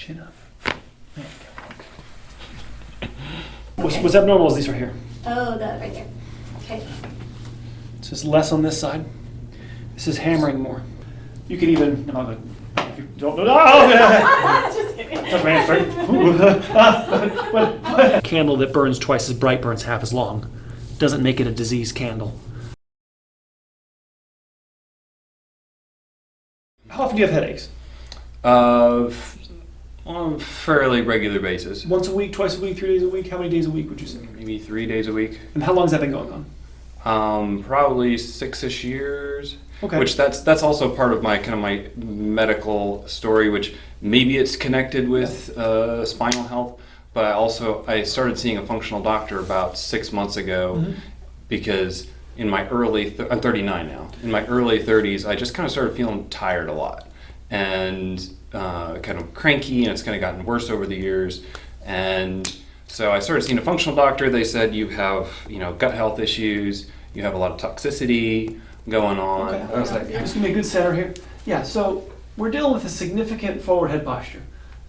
Chin up. There you go. What's abnormal is these right here. Oh, that right there. Okay. It's just less on this side. This is hammering more. You can even, I'm not gonna, if you don't know, Just kidding. touch my hamstring. A candle that burns twice as bright burns half as long. Doesn't make it a disease candle. How often do you have headaches? On a fairly regular basis. Once a week, twice a week, 3 days a week? How many days a week would you say? Maybe 3 days a week. And how long has that been going on? Probably 6-ish years. Okay. Which that's also part of my kind of my medical story, which maybe it's connected with spinal health, but I started seeing a functional doctor about 6 months ago because in my I'm 39 now. In my early 30s, I just kind of started feeling tired a lot and kind of cranky, and it's kind of gotten worse over the years. And so I started seeing a functional doctor. They said you have gut health issues, you have a lot of toxicity going on. Okay. I was like, just give me a good center here. Yeah, so we're dealing with a significant forward head posture.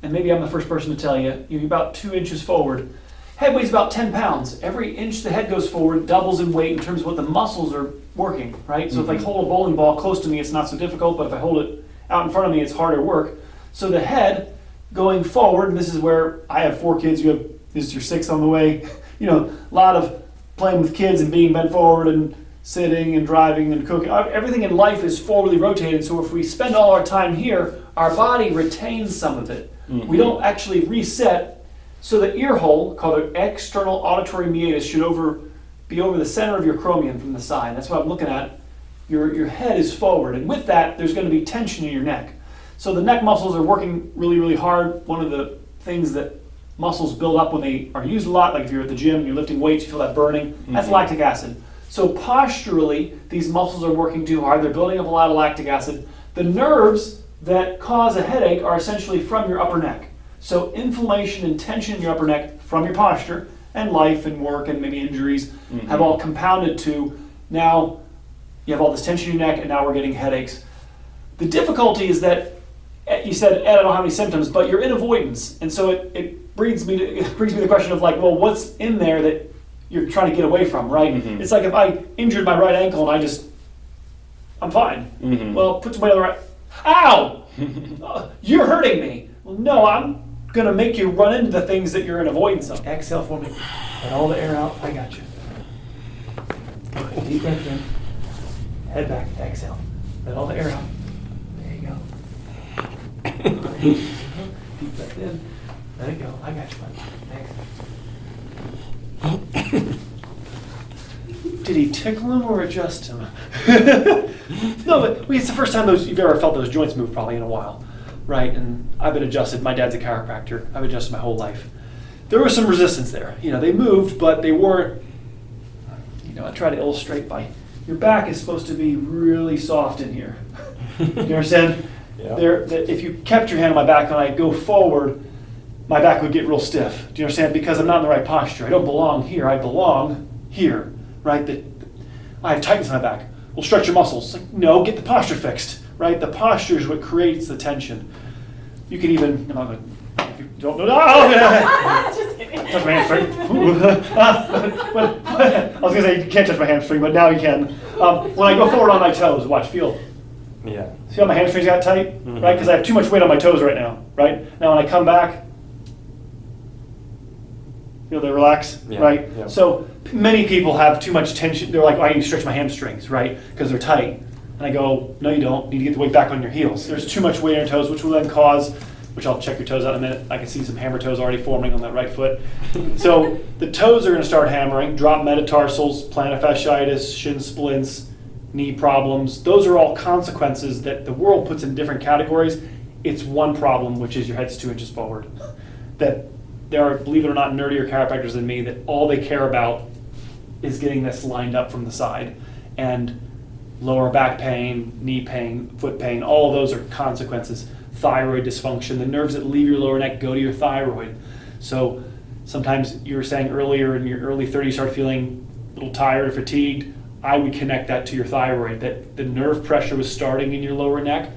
And maybe I'm the first person to tell you, you're about 2 inches forward. Head weighs about 10 pounds. Every inch the head goes forward doubles in weight in terms of what the muscles are working, right? So if I hold a bowling ball close to me, it's not so difficult, but if I hold it out in front of me, it's harder work. So the head going forward, and this is where I have 4 kids, this is your 6th on the way, a lot of playing with kids and being bent forward and sitting and driving and cooking. Everything in life is forwardly rotated, so if we spend all our time here, our body retains some of it. We don't actually reset. So the ear hole, called the external auditory meatus, should be over the center of your acromion from the side. That's what I'm looking at. Your head is forward, and with that, there's going to be tension in your neck. So the neck muscles are working really, really hard. One of the things that muscles build up when they are used a lot, like if you're at the gym and you're lifting weights, you feel that burning. That's lactic acid. So posturally, these muscles are working too hard. They're building up a lot of lactic acid. The nerves that cause a headache are essentially from your upper neck. So inflammation and tension in your upper neck from your posture and life and work and maybe injuries have all compounded to now you have all this tension in your neck, and now we're getting headaches. The difficulty is that you said, Ed, I don't have any symptoms, but you're in avoidance. And so it brings me to the question of like, well, what's in there that you're trying to get away from, right? It's like if I injured my right ankle and I'm fine. Well, put somebody on the right. Ow! You're hurting me. Well, no, I'm going to make you run into the things that you're in avoidance of. Exhale for me. Let all the air out. I got you. Deep breath in. Head back. Exhale. Let all the air out. There you go. Deep breath in. Let it go. I got you, buddy. Thanks. Did he tickle him or adjust him? No, but it's the first time you've ever felt those joints move probably in a while, right? And I've been adjusted. My dad's a chiropractor. I've adjusted my whole life. There was some resistance there. They moved, but they weren't. I try to illustrate by your back is supposed to be really soft in here. You understand? Yeah. If you kept your hand on my back and I go forward, my back would get real stiff. Do you understand? Because I'm not in the right posture. I don't belong here. I belong here, right? I have tightness in my back. Well, stretch your muscles. Like, no, get the posture fixed, right? The posture is what creates the tension. You can even, if you don't know, Just kidding. touch my hamstring. I was going to say you can't touch my hamstring, but now you can. When I go forward on my toes, watch, feel. Yeah. See how my hamstrings got tight? Right? Because I have too much weight on my toes right now, right? Now when I come back, they relax, right? Yeah. So many people have too much tension. They're like, I need to stretch my hamstrings, right? Because they're tight. And I go, no, you don't. You need to get the weight back on your heels. There's too much weight on your toes, which will then cause, which I'll check your toes out in a minute. I can see some hammer toes already forming on that right foot. So the toes are going to start hammering, drop metatarsals, plantar fasciitis, shin splints, knee problems. Those are all consequences that the world puts in different categories. It's one problem, which is your head's 2 inches forward. That there are, believe it or not, nerdier chiropractors than me that all they care about is getting this lined up from the side. And lower back pain, knee pain, foot pain, all of those are consequences. Thyroid dysfunction, the nerves that leave your lower neck go to your thyroid. So sometimes you were saying earlier in your early 30s you start feeling a little tired or fatigued. I would connect that to your thyroid, that the nerve pressure was starting in your lower neck.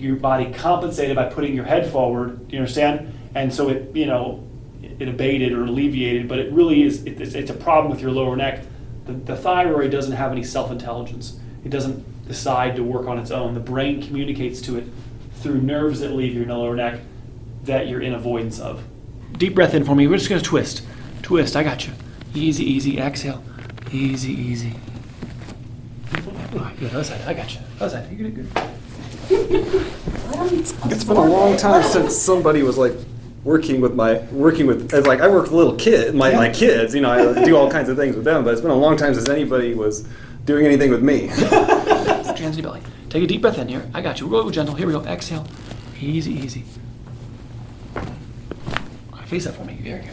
your body compensated by putting your head forward. Do you understand? And so it, it abated or alleviated, but it really is, it's a problem with your lower neck. The thyroid doesn't have any self-intelligence. It doesn't decide to work on its own. The brain communicates to it through nerves that leave your lower neck that you're in avoidance of. Deep breath in for me. We're just going to twist. Twist. I got you. Easy, easy. Exhale. Easy, easy. Oh, good. Other side. I got you. Other side. You're good. It's been a long time since somebody was like working with as like I work with little kids, my kids. I do all kinds of things with them, but it's been a long time since anybody was doing anything with me. Hands in your belly. Take a deep breath in here. I got you. We'll go gentle. Here we go. Exhale. Easy, easy. Face that for me. Very good.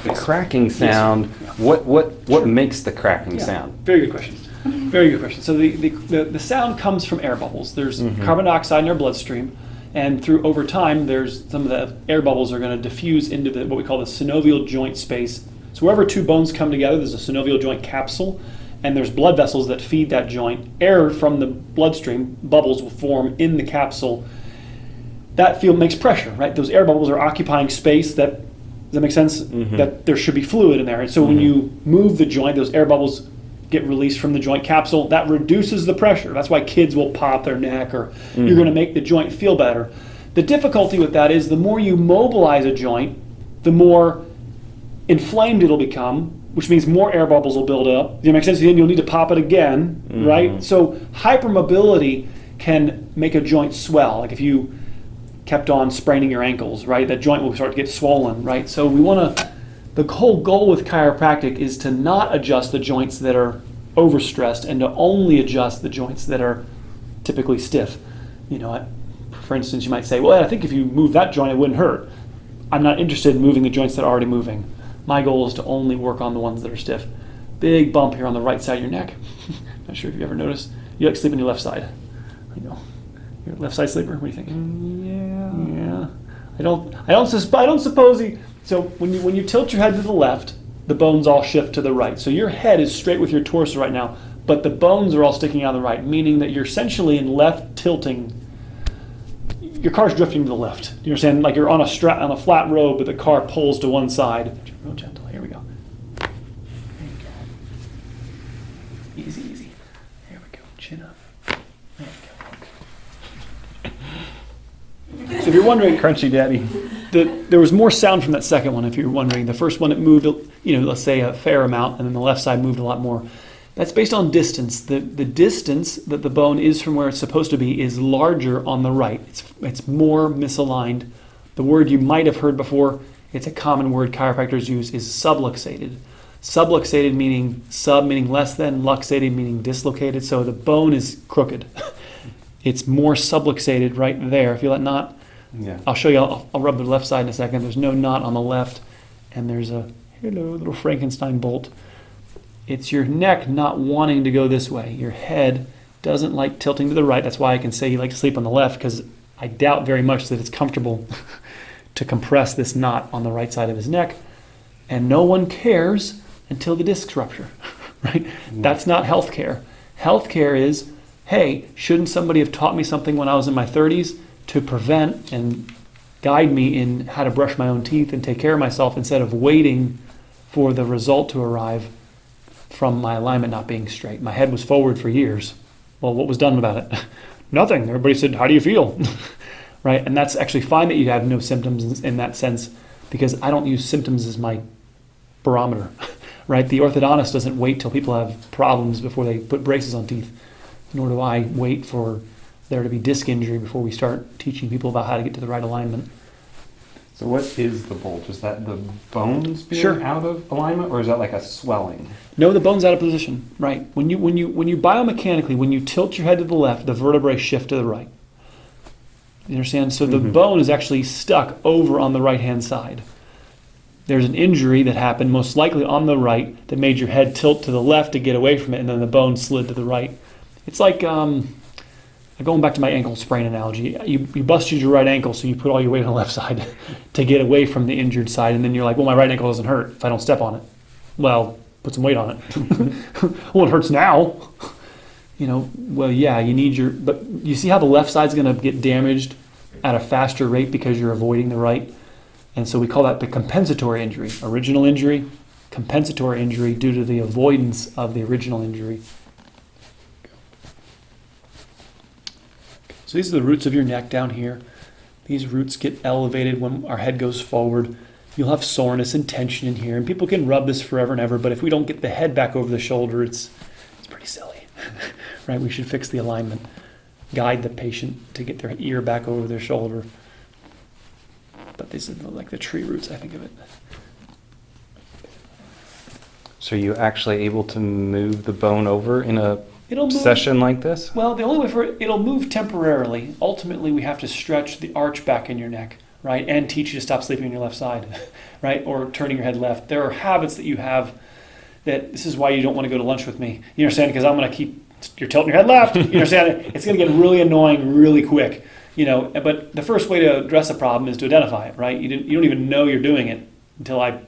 The cracking sound. Yes. What makes the cracking sound? Very good question. Very good question. So the sound comes from air bubbles. There's carbon dioxide in our bloodstream, and over time, there's some of the air bubbles are going to diffuse into what we call the synovial joint space. So wherever two bones come together, there's a synovial joint capsule, and there's blood vessels that feed that joint. Air from the bloodstream, bubbles will form in the capsule. That field makes pressure, right? Those air bubbles are occupying space does that make sense? That there should be fluid in there. And so when you move the joint, those air bubbles get released from the joint capsule. That reduces the pressure. That's why kids will pop their neck, or you're going to make the joint feel better. The difficulty with that is the more you mobilize a joint, the more inflamed it'll become, which means more air bubbles will build up. Does that make sense? Then you'll need to pop it again, right? So hypermobility can make a joint swell. Like if you kept on spraining your ankles, right? That joint will start to get swollen, right? So the whole goal with chiropractic is to not adjust the joints that are overstressed and to only adjust the joints that are typically stiff. For instance, you might say, well, I think if you move that joint, it wouldn't hurt. I'm not interested in moving the joints that are already moving. My goal is to only work on the ones that are stiff. Big bump here on the right side of your neck. Not sure if you ever noticed. You like sleep on your left side. You're a left side sleeper? What do you think? Yeah. I don't suppose he. So when you tilt your head to the left, the bones all shift to the right. So your head is straight with your torso right now, but the bones are all sticking out of the right, meaning that you're essentially in left tilting. Your car's drifting to the left. You understand? Like you're on a flat road, but the car pulls to one side. Real gentle. Here we go. There you go. Easy, easy. Here we go. Chin up. There you go. So if you're wondering, Crunchy Daddy. there was more sound from that second one. If you're wondering, the first one it moved, let's say a fair amount, and then the left side moved a lot more. That's based on distance. The distance that the bone is from where it's supposed to be is larger on the right. It's more misaligned. The word you might have heard before, it's a common word chiropractors use, is subluxated. Subluxated meaning sub meaning less than, luxated meaning dislocated. So the bone is crooked. It's more subluxated right there. Feel that knot? Yeah. I'll show you. I'll rub the left side in a second. There's no knot on the left, and there's a little Frankenstein bolt. It's your neck not wanting to go this way. Your head doesn't like tilting to the right. That's why I can say you like to sleep on the left, because I doubt very much that it's comfortable to compress this knot on the right side of his neck. And no one cares until the discs rupture, right? That's not healthcare. Healthcare is, hey, shouldn't somebody have taught me something when I was in my 30s to prevent and guide me in how to brush my own teeth and take care of myself instead of waiting for the result to arrive from my alignment not being straight. My head was forward for years. Well, what was done about it? Nothing. Everybody said, how do you feel? Right? And that's actually fine that you have no symptoms in that sense, because I don't use symptoms as my barometer. Right? The orthodontist doesn't wait till people have problems before they put braces on teeth, nor do I wait for there to be disc injury before we start teaching people about how to get to the right alignment. So what is the bulge? Is that the bones being Sure. out of alignment, or is that like a swelling? No, the bone's out of position. Right. When you biomechanically, when you tilt your head to the left, the vertebrae shift to the right. You understand? So the bone is actually stuck over on the right-hand side. There's an injury that happened most likely on the right that made your head tilt to the left to get away from it, and then the bone slid to the right. It's like, going back to my ankle sprain analogy, you busted your right ankle, so you put all your weight on the left side to get away from the injured side, and then you're like, well, my right ankle doesn't hurt if I don't step on it. Well, put some weight on it. Well, it hurts now. well, yeah, you need but you see how the left side's going to get damaged at a faster rate because you're avoiding the right? And so we call that the compensatory injury. Original injury, compensatory injury due to the avoidance of the original injury. So these are the roots of your neck down here. These roots get elevated when our head goes forward. You'll have soreness and tension in here, and people can rub this forever and ever, but if we don't get the head back over the shoulder, it's pretty silly, right? We should fix the alignment, guide the patient to get their ear back over their shoulder. But these are like the tree roots, I think of it. So are you actually able to move the bone over in a It'll move, session like this? Well, the only way for it'll move temporarily. Ultimately, we have to stretch the arch back in your neck, right? And teach you to stop sleeping on your left side, right? Or turning your head left. There are habits that you have that this is why you don't want to go to lunch with me. You understand? Because I'm going to keep, you're tilting your head left. You understand? It's going to get really annoying really quick. But the first way to address a problem is to identify it, right? You don't even know you're doing it until I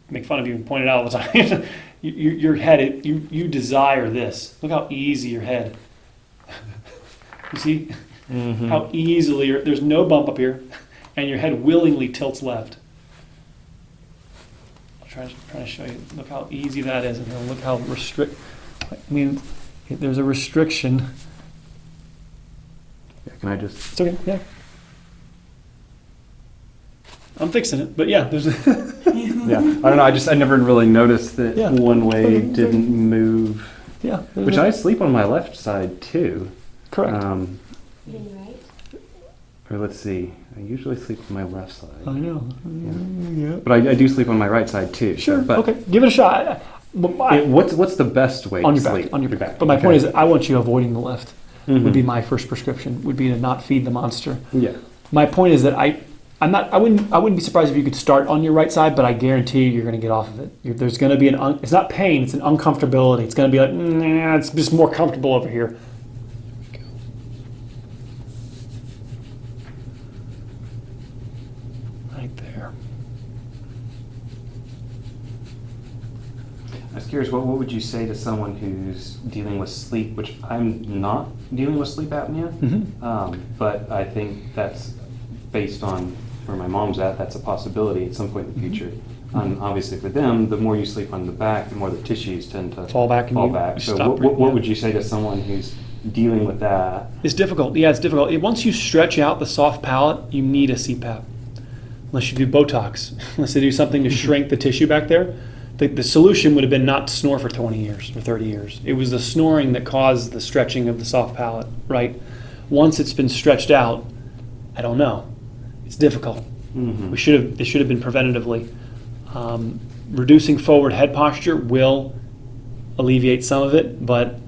make fun of you and point it out all the time. Your head, you desire this. Look how easy your head. You see how easily there's no bump up here, and your head willingly tilts left. I'm trying to show you. Look how easy that is, and then look how there's a restriction. Yeah, can I just? It's okay. Yeah. I'm fixing it, but yeah, there's. Yeah, I don't know. I never really noticed that one way didn't move. Yeah. Which I sleep on my left side too. Correct. Right? Or let's see. I usually sleep on my left side. I know. Yeah. But I do sleep on my right side too. Sure. But Okay. Give it a shot. What's the best way on to your sleep? back? On your back. But my point is, I want you avoiding the left. Would be my first prescription. Would be to not feed the monster. Yeah. My point is that I wouldn't be surprised if you could start on your right side, but I guarantee you're going to get off of it. There's going to be it's not pain, it's an uncomfortability. It's going to be like, nah, it's just more comfortable over here. Right there. I was curious, what would you say to someone who's dealing with sleep, which I'm not dealing with sleep apnea, but I think that's based on where my mom's at, that's a possibility at some point in the future. Obviously for them, the more you sleep on the back, the more the tissues tend to fall back. So what would you say to someone who's dealing with that? It's difficult. Yeah, it's difficult. Once you stretch out the soft palate, you need a CPAP. Unless you do Botox, unless they do something to shrink the tissue back there. The solution would have been not to snore for 20 years or 30 years. It was the snoring that caused the stretching of the soft palate, right? Once it's been stretched out, I don't know. It's difficult. It should have been preventatively. Reducing forward head posture will alleviate some of it, but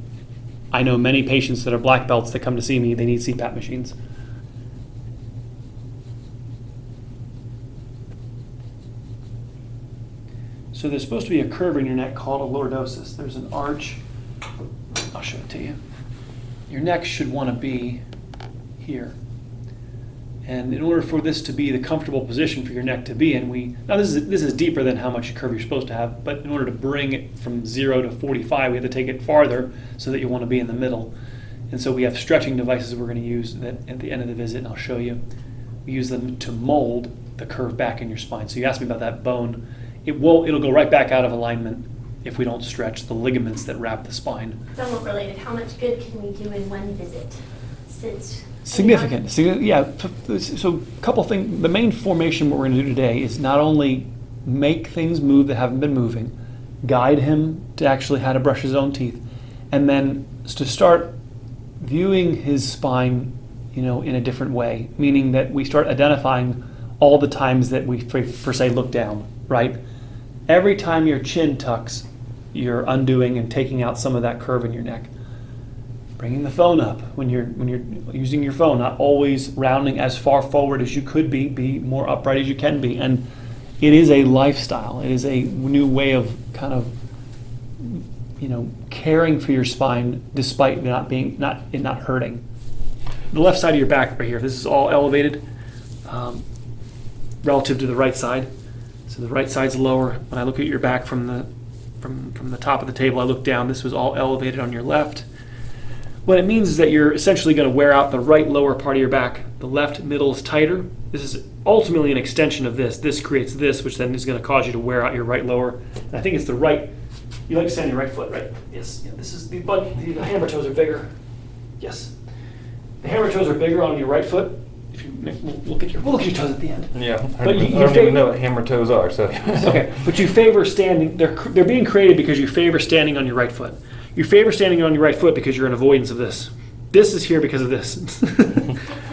I know many patients that are black belts that come to see me, they need CPAP machines. So there's supposed to be a curve in your neck called a lordosis. There's an arch. I'll show it to you. Your neck should want to be here. And in order for this to be the comfortable position for your neck to be in, now this is deeper than how much curve you're supposed to have, but in order to bring it from 0 to 45, we have to take it farther so that you want to be in the middle. And so we have stretching devices we're going to use that at the end of the visit, and I'll show you. We use them to mold the curve back in your spine. So you asked me about that bone. It'll go right back out of alignment if we don't stretch the ligaments that wrap the spine. Somewhat related, how much good can we do in one visit? Significant. So a couple things. The main formation what we're going to do today is not only make things move that haven't been moving, guide him to actually how to brush his own teeth, and then to start viewing his spine, in a different way, meaning that we start identifying all the times that we, for say, look down, right? Every time your chin tucks, you're undoing and taking out some of that curve in your neck. Bringing the phone up when you're using your phone, not always rounding as far forward as you could be more upright as you can be. And it is a lifestyle. It is a new way of kind of, caring for your spine despite it not hurting. The left side of your back right here, this is all elevated relative to the right side. So the right side's lower. When I look at your back from the top of the table, I look down. This was all elevated on your left. What it means is that you're essentially going to wear out the right lower part of your back. The left middle is tighter. This is ultimately an extension of this. This creates this, which then is going to cause you to wear out your right lower. And I think it's the right, you like to stand on your right foot, right? Yes. Yeah, this is the hammer toes are bigger. Yes. The hammer toes are bigger on your right foot. If you we'll look at your toes at the end. Yeah, But I you don't favor- even know what hammer toes are, so. Okay, but you favor standing. They're being created because you favor standing on your right foot. You favor standing on your right foot because you're in avoidance of this. This is here because of this.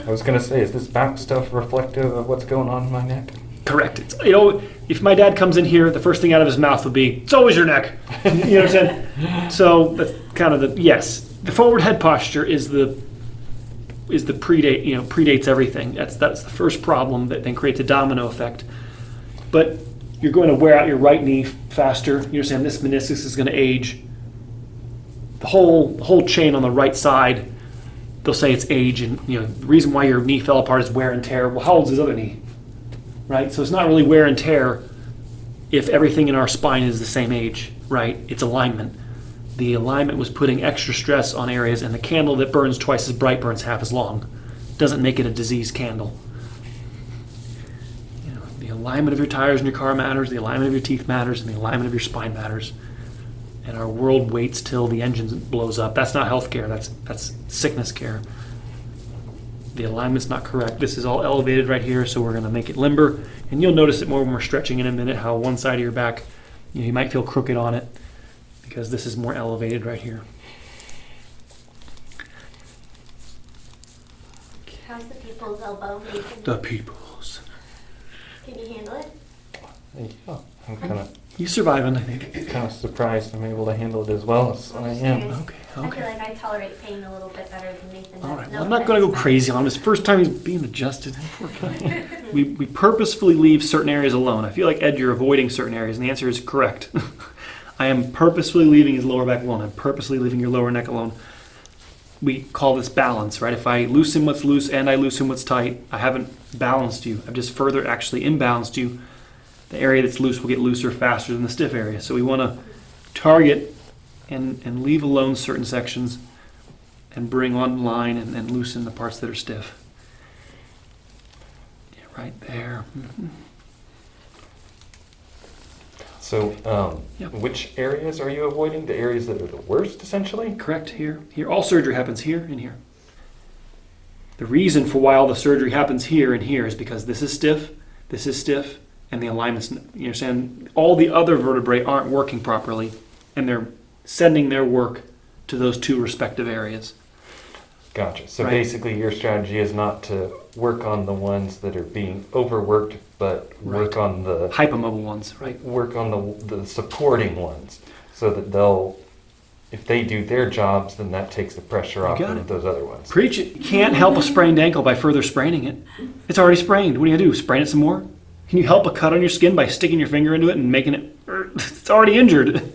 I was gonna say, is this back stuff reflective of what's going on in my neck? Correct. It's, if my dad comes in here, the first thing out of his mouth would be, "It's always your neck." You know what I'm saying? So that's kind of the forward head posture is the predates everything. That's the first problem that then creates a domino effect. But you're going to wear out your right knee faster. You understand this meniscus is going to age. The whole chain on the right side, they'll say it's age, and the reason why your knee fell apart is wear and tear. Well, how old's his other knee? Right? So it's not really wear and tear if everything in our spine is the same age, right? It's alignment. The alignment was putting extra stress on areas, and the candle that burns twice as bright burns half as long. Doesn't make it a diseased candle. The alignment of your tires in your car matters, the alignment of your teeth matters, and the alignment of your spine matters. And our world waits till the engine blows up. That's not health care, that's sickness care. The alignment's not correct. This is all elevated right here, so we're going to make it limber. And you'll notice it more when we're stretching in a minute, how one side of your back, you might feel crooked on it because this is more elevated right here. How's the people's elbow? Nathan? The peoples. Can you handle it? Yeah, I'm kind You surviving, I think. of surprised I'm able to handle it as well as I am. Okay, I feel okay. like I tolerate pain a little bit better than Nathan does. All right, No well, I'm not going to go offense, crazy on him. It's the first time he's being adjusted. Poor guy. We purposefully leave certain areas alone. I feel like, Ed, you're avoiding certain areas, and the answer is correct. I am purposefully leaving his lower back alone. I'm purposely leaving your lower neck alone. We call this balance, right? If I loosen what's loose and I loosen what's tight, I haven't balanced you. I've just further actually imbalanced you. The area that's loose will get looser faster than the stiff area. So we want to target and leave alone certain sections and bring online and loosen the parts that are stiff. Yeah, right there. Mhm. So, Yeah. which areas are you avoiding? The areas that are the worst, essentially? Correct, here. All surgery happens here and here. The reason for why all the surgery happens here and here is because this is stiff, and the alignments, you understand, all the other vertebrae aren't working properly, and they're sending their work to those two respective areas. Gotcha. So Right. basically your strategy is not to work on the ones that are being overworked, but work Right. on the Hypomobile ones, right? work on the supporting ones, so that if they do their jobs, then that takes the pressure off got of it. those other ones. Preach it. You can't help a sprained ankle by further spraining it. It's already sprained. What are you going to do? Sprain it some more? Can you help a cut on your skin by sticking your finger into it and making it? It's already injured.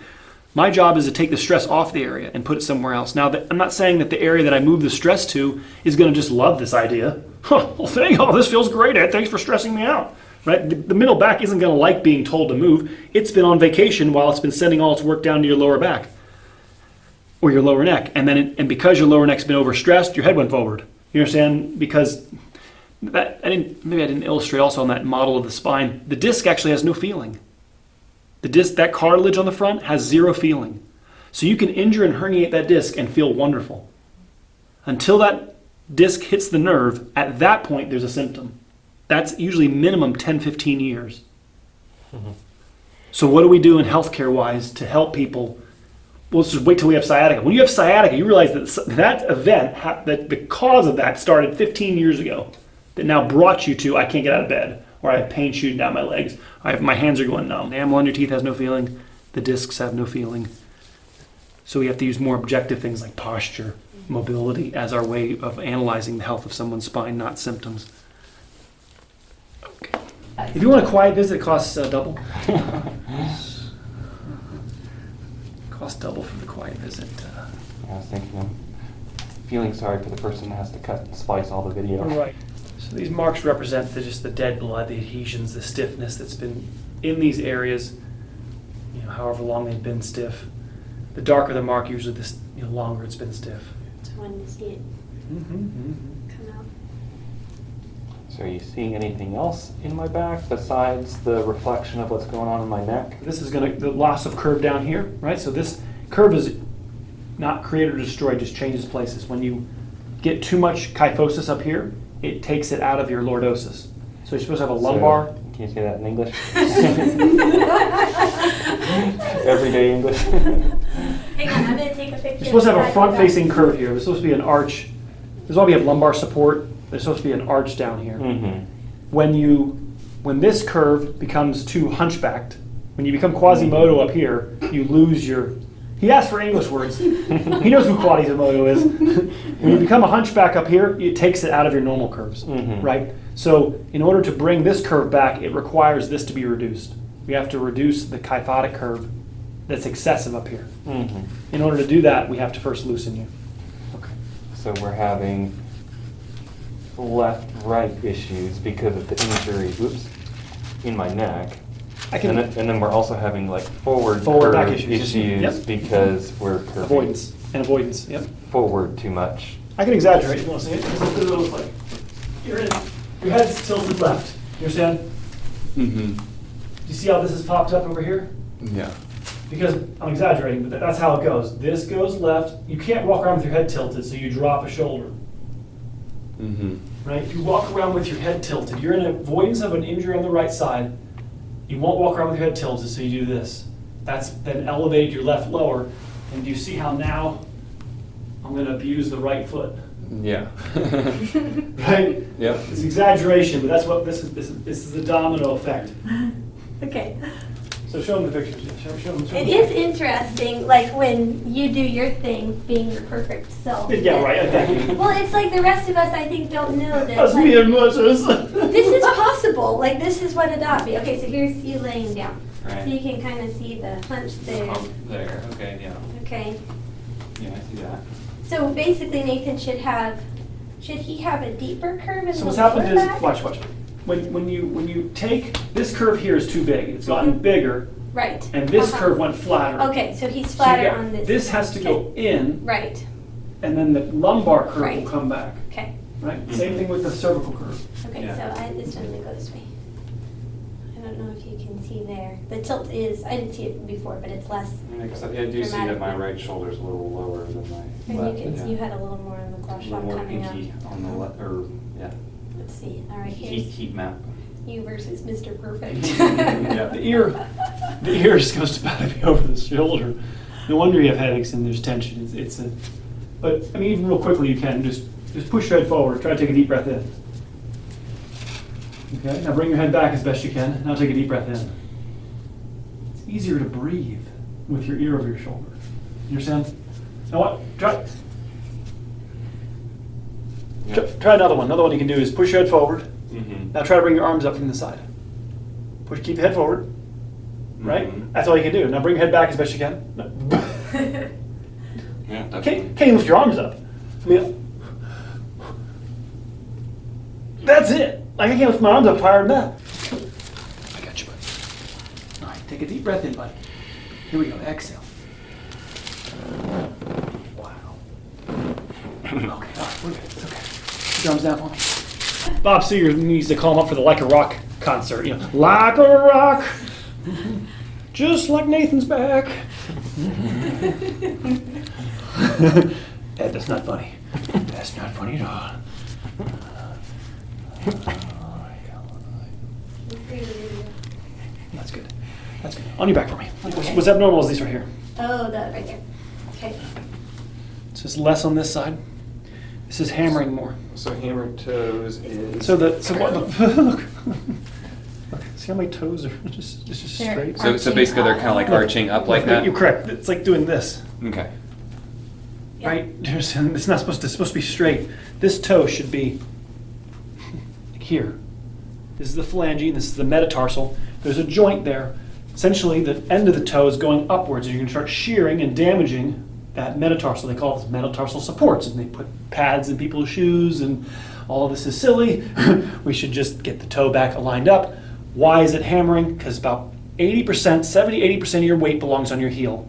My job is to take the stress off the area and put it somewhere else. Now, I'm not saying that the area that I move the stress to is going to just love this idea. This feels great, Ed. Thanks for stressing me out. Right? The middle back isn't going to like being told to move. It's been on vacation while it's been sending all its work down to your lower back or your lower neck. And then, because your lower neck's been overstressed, your head went forward. You understand? Because maybe I didn't illustrate also on that model of the spine. The disc actually has no feeling. The disc, that cartilage on the front, has zero feeling. So you can injure and herniate that disc and feel wonderful. Until that disc hits the nerve, at that point there's a symptom. That's usually minimum 10, 15 years. Mm-hmm. So what do we do in healthcare wise to help people? Well, let's just wait till we have sciatica. When you have sciatica, you realize that event, that the cause of that started 15 years ago, that now brought you to, I can't get out of bed, or I have pain shooting down my legs, my hands are going numb. The enamel on your teeth has no feeling, the discs have no feeling. So we have to use more objective things like posture, mobility as our way of analyzing the health of someone's spine, not symptoms. Okay. If you want a quiet visit, it costs double. Costs double for the quiet visit. I was thinking of feeling sorry for the person that has to cut and splice all the video. Right. So these marks represent just the dead blood, the adhesions, the stiffness that's been in these areas, however long they've been stiff. The darker the mark, usually the longer it's been stiff. wanted to see it come out. So are you seeing anything else in my back besides the reflection of what's going on in my neck? This is the loss of curve down here, right? So this curve is not created or destroyed, just changes places. When you get too much kyphosis up here, it takes it out of your lordosis. So you're supposed to have a lumbar. So, can you say that in English? Everyday English. Hang on, I'm gonna take a picture. You're supposed to have a front-facing curve here. There's supposed to be an arch. This is why we have lumbar support. There's supposed to be an arch down here. Mm-hmm. When this curve becomes too hunchbacked, when you become Quasimodo up here, you lose your. He asked for English words. He knows who Quasimodo is. When you become a hunchback up here, it takes it out of your normal curves, right? So in order to bring this curve back, it requires this to be reduced. We have to reduce the kyphotic curve that's excessive up here. In order to do that, we have to first loosen you. Okay. So we're having left-right issues because of the injury, in my neck. And then we're also having like forward back curve issues. Yep. because we're curving Avoidance, yep. forward too much. I can exaggerate if you want to see it. This is what it looks like. Your head's tilted left. You understand? Mm-hmm. Do you see how this is popped up over here? Yeah. Because I'm exaggerating, but that's how it goes. This goes left. You can't walk around with your head tilted, so you drop a shoulder. Mm-hmm. Right? If you walk around with your head tilted, you're in avoidance of an injury on the right side. You won't walk around with your head tilted, so you do this. That's then elevated your left lower. And do you see how now I'm going to abuse the right foot? Yeah. Right? Yep. It's exaggeration, but that's what this is. This is the domino effect. Okay. So show them the pictures. Yeah, show them. It is interesting, like when you do your thing, being your perfect self. Yeah, right. Thank you. Well, it's like the rest of us, I think, don't know that. That's like, me and Moses. this is possible. Like this is what it ought to be. Okay, so here's you laying down, Right. so you can kind of see the hunch there. There. Okay. Yeah. Okay. Yeah, I see that. So basically, Nathan should he have a deeper curve in So the what's happened lower is, back? watch. When you take this curve here is too big. It's gotten bigger, Right. and this Uh-huh. curve went flatter. Okay, so he's So you flatter got- on this. This has to go in, Right. and then the lumbar curve Right. will come back. Okay. Right. Same thing with the cervical curve. Okay. Yeah. So this one will go this way. I don't know if you can see there. The tilt is. I didn't see it before, but it's less. Because I do see that my right shoulder's a little lower than my And left. you can yeah. see you had a little more on the A gauche little more coming up. pinky on the left, or yeah, Let's see. All right. heat Here's map. you versus Mr. Perfect. Yeah. The ear just goes to be over the shoulder. No wonder you have headaches and there's tension. But I mean, even real quickly, you can just push your head forward. Try to take a deep breath in. Okay. Now bring your head back as best you can. Now take a deep breath in. It's easier to breathe with your ear over your shoulder. You understand? Now what? Try another one. Another one you can do is push your head forward. Mm-hmm. Now try to bring your arms up from the side. Keep your head forward. Right? Mhm. That's all you can do. Now bring your head back as best you can. No. Yeah, definitely. Can't even lift your arms up. I mean, that's it. Like I can't lift my arms up higher than that. I got you, buddy. All right, take a deep breath in, buddy. Here we go. Exhale. Wow. Okay, all right, we're good. It's okay. Put your arms down for me. Bob Seger needs to call him up for the Like a Rock concert. You know, like a rock, just like Nathan's back. That's not funny. That's not funny at all. That's good. That's good. On your back for me. What's abnormal is these right here. Oh, that right there. Okay. It's just less on this side. This is hammering more. So hammered toes is. So what? Look. Look. See how my toes are just They're straight. So basically they're kind of like arching up like that. You're correct. It's like doing this. Okay. Yeah. Right? It's not supposed to. It's supposed to be straight. This toe should be like here. This is the phalange. This is the metatarsal. There's a joint there. Essentially, the end of the toe is going upwards, and you're going to start shearing and damaging that metatarsal. They call it metatarsal supports, and they put pads in people's shoes, and all this is silly. We should just get the toe back aligned up. Why is it hammering? Because about 80%, 70-80% of your weight belongs on your heel.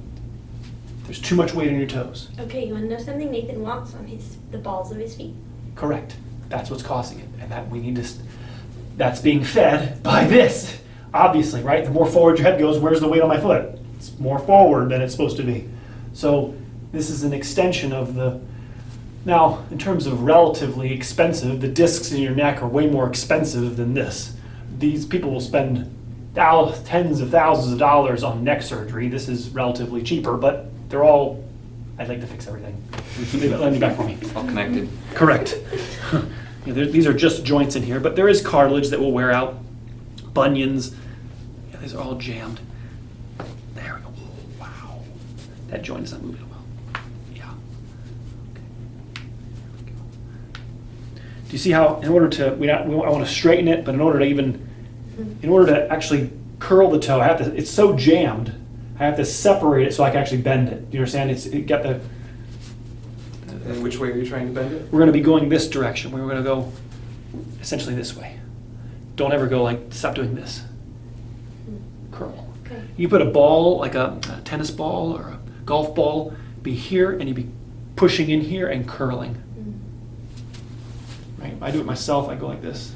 There's too much weight on your toes. Okay, you want to know something? Nathan walks on the balls of his feet. Correct. That's what's causing it, and that we need to. That's being fed by this, obviously, right? The more forward your head goes, where's the weight on my foot? It's more forward than it's supposed to be. So this is an extension of the. Now, in terms of relatively expensive, the discs in your neck are way more expensive than this. These people will spend tens of thousands of dollars on neck surgery. This is relatively cheaper, but they're all. I'd like to fix everything. Let me back for me. All connected. Correct. These are just joints in here, but there is cartilage that will wear out. Bunions. Yeah, these are all jammed. There we go. Oh, wow. That joint is not moving well. Yeah. Okay. There we go. Do you see how, in order to, I want to straighten it, but in order to actually curl the toe, it's so jammed, I have to separate it so I can actually bend it. Do you understand? It got the. And which way are you trying to bend it? We're going to be going this direction. We're going to go essentially this way. Don't ever go stop doing this. Curl. Okay. You put a ball, like a tennis ball or a golf ball, be here, and you be pushing in here and curling. Right? I do it myself. I go like this.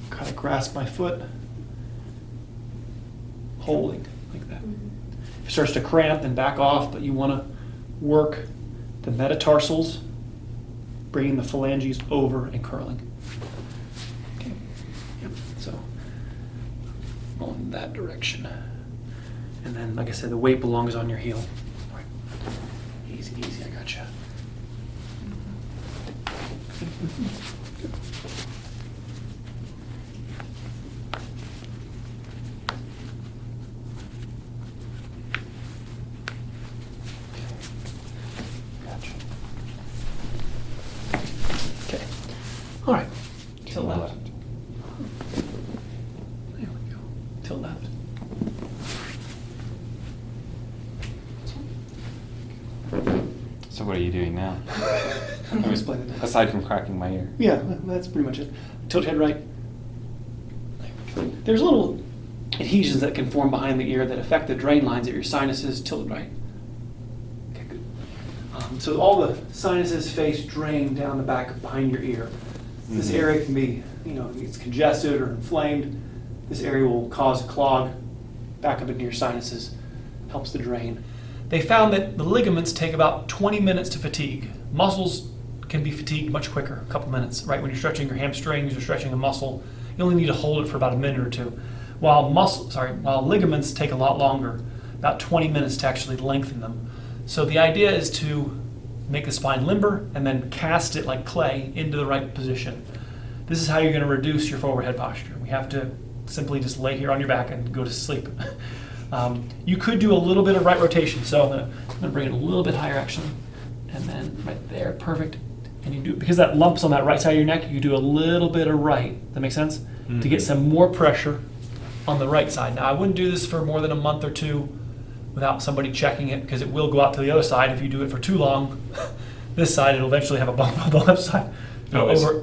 Kind of grasp my foot, holding like that. If it starts to cramp, then back off, but you want to work the metatarsals, bringing the phalanges over and curling. Okay. Yep. So, going that direction. And then, like I said, the weight belongs on your heel. All right. Easy, easy, I gotcha. Gotcha. Okay. All right. Tilt left. There we go. Tilt left. So what are you doing now? Let me explain it. Aside from cracking my ear. Yeah, that's pretty much it. Tilt your head right. There's little adhesions that can form behind the ear that affect the drain lines of your sinuses. Tilt it right. Okay, good. So all the sinuses face drain down the back behind your ear. This area can be, it's congested or inflamed. This area will cause a clog back up into your sinuses. Helps the drain. They found that the ligaments take about 20 minutes to fatigue. Muscles can be fatigued much quicker, a couple minutes, right? When you're stretching your hamstrings, you're stretching a muscle, you only need to hold it for about a minute or two. While ligaments take a lot longer, about 20 minutes to actually lengthen them. So the idea is to make the spine limber and then cast it like clay into the right position. This is how you're going to reduce your forward head posture. We have to simply just lay here on your back and go to sleep. You could do a little bit of right rotation. So I'm going to bring it a little bit higher actually. And then right there, perfect. And you do, because that lump's on that right side of your neck, you do a little bit of right. That makes sense? Mm-hmm. To get some more pressure on the right side. Now I wouldn't do this for more than a month or two without somebody checking it, because it will go out to the other side. If you do it for too long, this side, it'll eventually have a bump on the left side.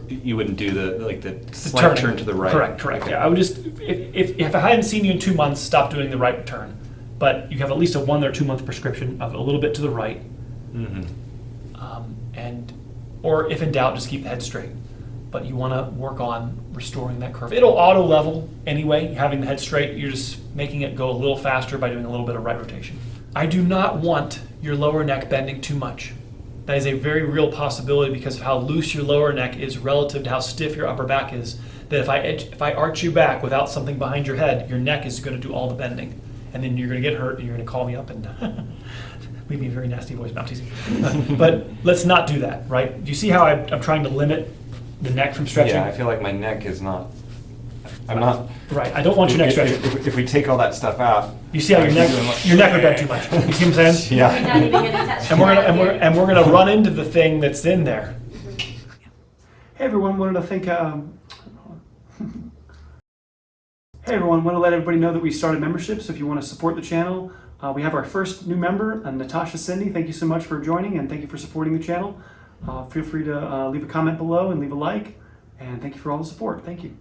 You wouldn't do the slight turn to the right. Correct. Okay. Yeah, I would just, if I hadn't seen you in 2 months, stop doing the right turn. But you have at least a 1 or 2 month prescription of a little bit to the right. Mm-hmm. Or if in doubt, just keep the head straight. But you want to work on restoring that curve. It'll auto level anyway, having the head straight. You're just making it go a little faster by doing a little bit of right rotation. I do not want your lower neck bending too much. That is a very real possibility because of how loose your lower neck is relative to how stiff your upper back is. That if I arch you back without something behind your head, your neck is going to do all the bending. And then you're going to get hurt and you're going to call me up and leave me a very nasty voice, not teasing. But let's not do that, right? Do you see how I'm trying to limit the neck from stretching? Yeah, I feel like my neck is not. I'm not. Right, I don't want your neck stretching. If we take all that stuff out. You see how your neck would bend too much. You see what I'm saying? Yeah. You're not even going to touch And we're gonna run into the thing that's in there. Hey everyone, wanted to let everybody know that we started memberships. So if you want to support the channel, we have our first new member, Natasha Cindy. Thank you so much for joining and thank you for supporting the channel. Feel free to leave a comment below and leave a like. And thank you for all the support. Thank you.